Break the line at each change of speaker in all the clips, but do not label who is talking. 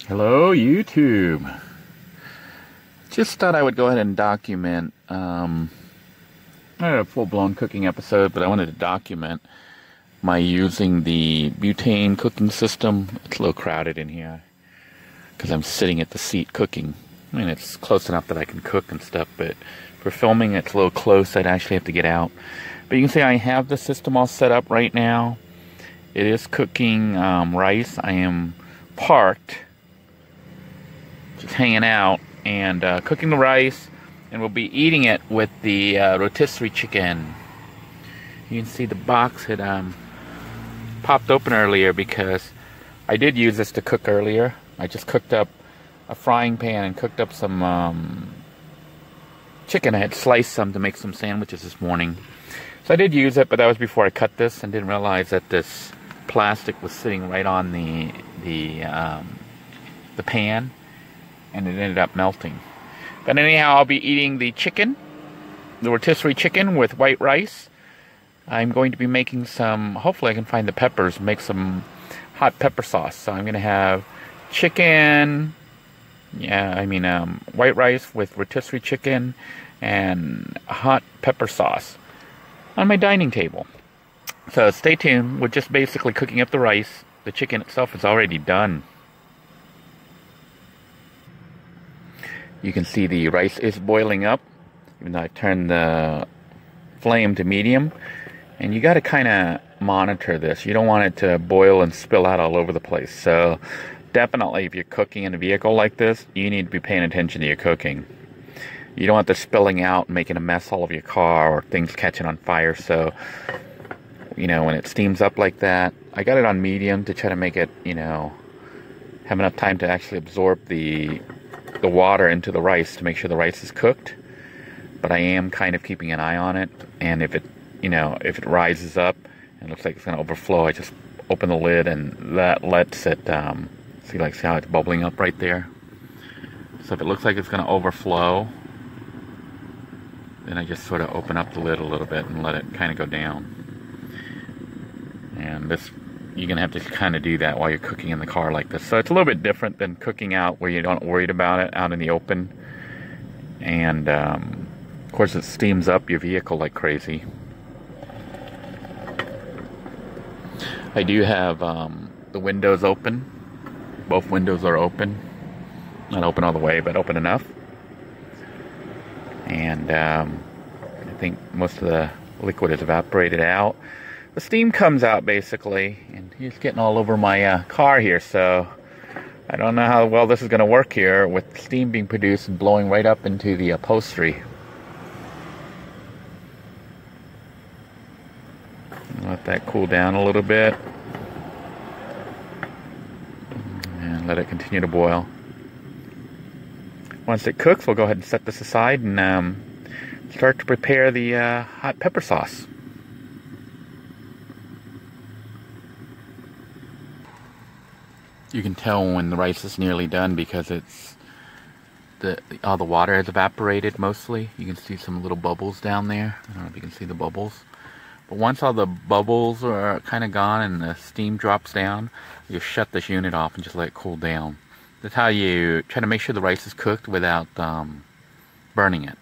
Hello, YouTube. Just thought I would go ahead and document, not a full-blown cooking episode, but I wanted to document my using the butane cooking system. It's a little crowded in here because I'm sitting at the seat cooking. I mean, it's close enough that I can cook and stuff, but for filming, it's a little close. I'd actually have to get out. But you can see I have the system all set up right now. It is cooking rice. I am parked, just hanging out and cooking the rice, and we'll be eating it with the rotisserie chicken. You can see the box had popped open earlier because I did use this to cook earlier. I just cooked up a frying pan and cooked up some chicken. I had sliced some to make some sandwiches this morning. So I did use it, but that was before I cut this and didn't realize that this plastic was sitting right on the pan, and it ended up melting. But anyhow, I'll be eating the chicken, the rotisserie chicken with white rice. I'm going to be making some, hopefully I can find the peppers, make some hot pepper sauce. So I'm going to have chicken, white rice with rotisserie chicken and hot pepper sauce on my dining table. So stay tuned. We're just basically cooking up the rice. The chicken itself is already done. You can see the rice is boiling up, even though I turned the flame to medium. And you got to kind of monitor this. You don't want it to boil and spill out all over the place. So definitely, if you're cooking in a vehicle like this, you need to be paying attention to your cooking. You don't want this spilling out and making a mess all over your car or things catching on fire. So, you know, when it steams up like that, I got it on medium to try to make it, have enough time to actually absorb the water into the rice to make sure the rice is cooked. But I am kind of keeping an eye on it, and if it rises up and looks like it's going to overflow, I just open the lid and that lets it see how it's bubbling up right there. So if it looks like it's going to overflow, then I just sort of open up the lid a little bit and let it kind of go down. And this, you're going to have to kind of do that while you're cooking in the car like this. So it's a little bit different than cooking out where you don't worry about it out in the open. And of course it steams up your vehicle like crazy. I do have the windows open. Both windows are open. Not open all the way, but open enough. And I think most of the liquid is evaporated out. The steam comes out basically, and it's getting all over my car here, so I don't know how well this is going to work here with steam being produced and blowing right up into the upholstery. Let that cool down a little bit and let it continue to boil. Once it cooks, we'll go ahead and set this aside and start to prepare the hot pepper sauce. You can tell when the rice is nearly done because it's all the water has evaporated mostly. You can see some little bubbles down there. I don't know if you can see the bubbles. But once all the bubbles are kind of gone and the steam drops down, you shut this unit off and just let it cool down. That's how you try to make sure the rice is cooked without burning it.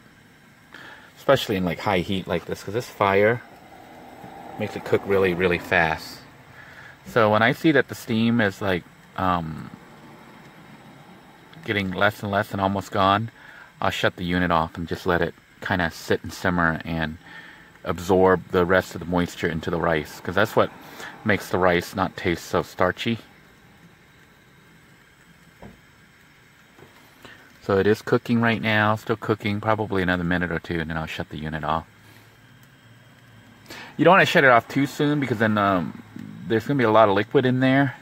Especially in like high heat like this, because this fire makes it cook really, really fast. So when I see that the steam is like getting less and less and almost gone, I'll shut the unit off and just let it kind of sit and simmer and absorb the rest of the moisture into the rice, because that's what makes the rice not taste so starchy. So it is cooking right now, still cooking, probably another minute or two, and then I'll shut the unit off. You don't want to shut it off too soon, because then there's going to be a lot of liquid in there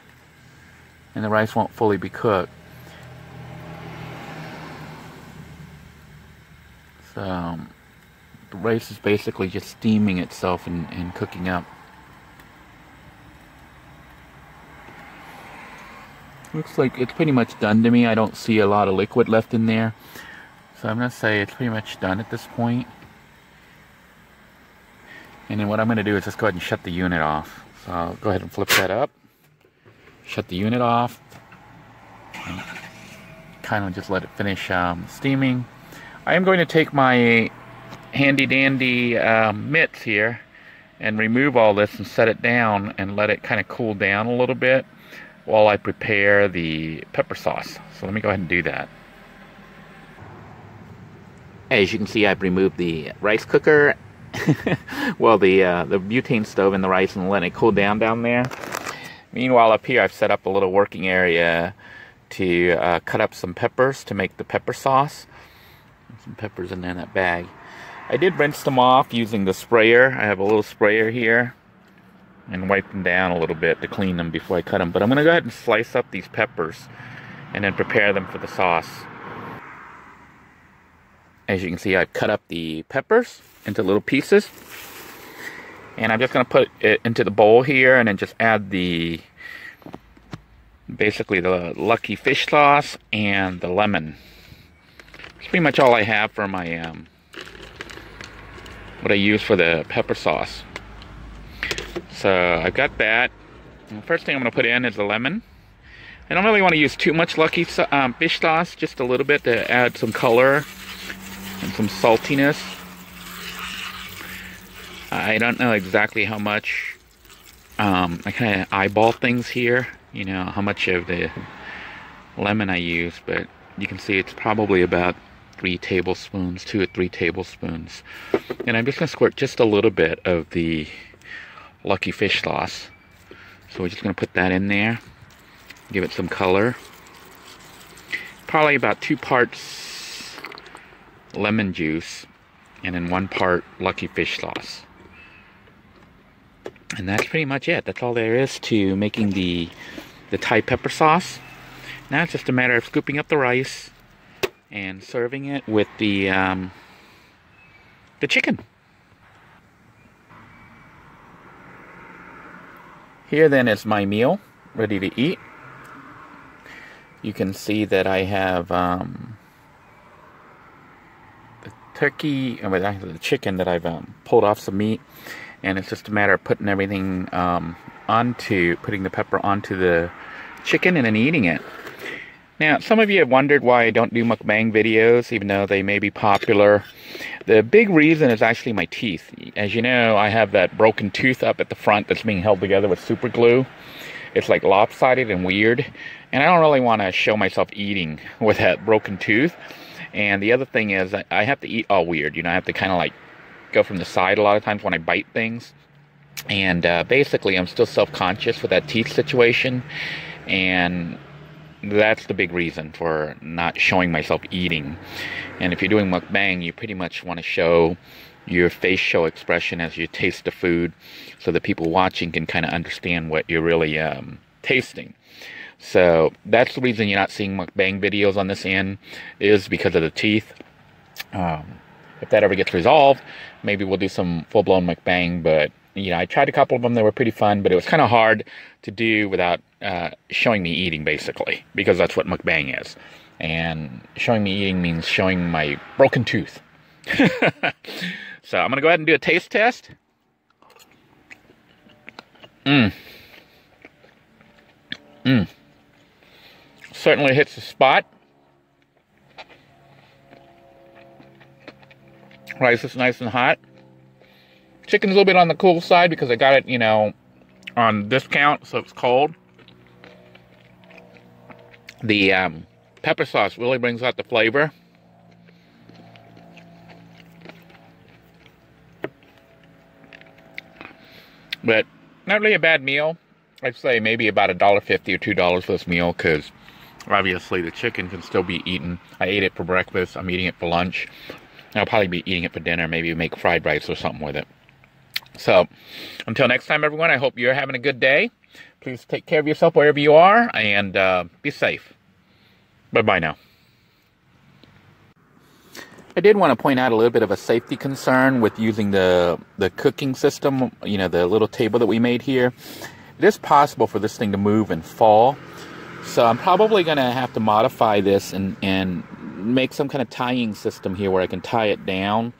and the rice won't fully be cooked. So the rice is basically just steaming itself and cooking up. Looks like it's pretty much done to me. I don't see a lot of liquid left in there. So I'm going to say it's pretty much done at this point. And then what I'm going to do is just go ahead and shut the unit off. So I'll go ahead and flip that up. Shut the unit off. kind of just let it finish steaming. I am going to take my handy dandy mitts here and remove all this and set it down and let it kind of cool down a little bit while I prepare the pepper sauce. So let me go ahead and do that. As you can see, I've removed the rice cooker, well, the butane stove and the rice, and letting it cool down there. Meanwhile, up here I've set up a little working area to cut up some peppers to make the pepper sauce. Some peppers in there in that bag. I did rinse them off using the sprayer. I have a little sprayer here, and wipe them down a little bit to clean them before I cut them. But I'm going to go ahead and slice up these peppers and then prepare them for the sauce. As you can see, I've cut up the peppers into little pieces. And I'm just going to put it into the bowl here and then just add basically the Lucky Fish sauce and the lemon. That's pretty much all I have for my, what I use for the pepper sauce. So I've got that. And the first thing I'm going to put in is the lemon. I don't really want to use too much Lucky Fish sauce, just a little bit to add some color and some saltiness. I don't know exactly how much. I kind of eyeball things here, you know, how much of the lemon I use, but you can see it's probably about 3 tablespoons, 2 or 3 tablespoons. And I'm just going to squirt just a little bit of the Lucky Fish sauce. So we're just going to put that in there, give it some color. Probably about 2 parts lemon juice and then 1 part Lucky Fish sauce. And that's pretty much it. That's all there is to making the Thai pepper sauce. Now it's just a matter of scooping up the rice and serving it with the chicken. Here then is my meal ready to eat. You can see that I have the turkey, or actually the chicken that I've pulled off some meat, and it's just a matter of putting everything putting the pepper onto the chicken and then eating it. Now, some of you have wondered why I don't do mukbang videos, even though they may be popular. The big reason is actually my teeth. As you know, I have that broken tooth up at the front that's being held together with super glue. It's like lopsided and weird, and I don't really want to show myself eating with that broken tooth. And the other thing is, I have to eat all weird. You know, I have to kind of like go from the side a lot of times when I bite things. And basically, I'm still self-conscious with that teeth situation, and that's the big reason for not showing myself eating. And if you're doing mukbang, you pretty much want to show your facial expression as you taste the food, so that people watching can kind of understand what you're really tasting. So that's the reason you're not seeing mukbang videos on this end, is because of the teeth. If that ever gets resolved, maybe we'll do some full-blown mukbang. But you know, I tried a couple of them; they were pretty fun, but it was kind of hard to do without showing me eating, basically, because that's what mukbang is. And showing me eating means showing my broken tooth. So I'm gonna go ahead and do a taste test. Certainly hits the spot. Rice is nice and hot. Chicken's a little bit on the cool side because I got it, you know, on discount, so it's cold. The pepper sauce really brings out the flavor. But not really a bad meal. I'd say maybe about $1.50 or $2 for this meal, because obviously the chicken can still be eaten. I ate it for breakfast. I'm eating it for lunch. I'll probably be eating it for dinner. Maybe make fried rice or something with it. So, until next time, everyone, I hope you're having a good day. Please take care of yourself wherever you are, and be safe. Bye-bye now. I did want to point out a little bit of a safety concern with using the cooking system, you know, the little table that we made here. It is possible for this thing to move and fall. So I'm probably going to have to modify this and make some kind of tying system here where I can tie it down.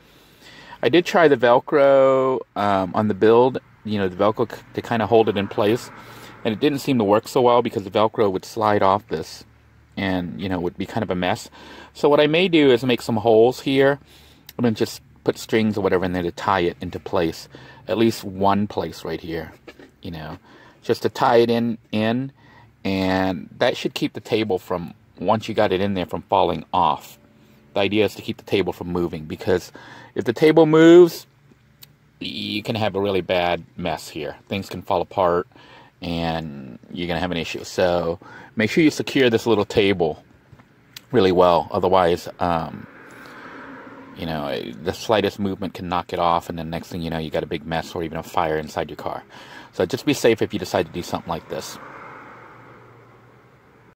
I did try the Velcro on the build, you know, the Velcro to kind of hold it in place. And it didn't seem to work so well because the Velcro would slide off this. and, you know, would be kind of a mess. So what I may do is make some holes here, and then just put strings or whatever in there to tie it into place. At least one place right here, you know, just to tie it in, and that should keep the table from, once you got it in there, from falling off. The idea is to keep the table from moving, because if the table moves, you can have a really bad mess here. Things can fall apart, and you're going to have an issue. So make sure you secure this little table really well. Otherwise, you know, the slightest movement can knock it off, and then next thing you know, you got a big mess or even a fire inside your car. So just be safe if you decide to do something like this.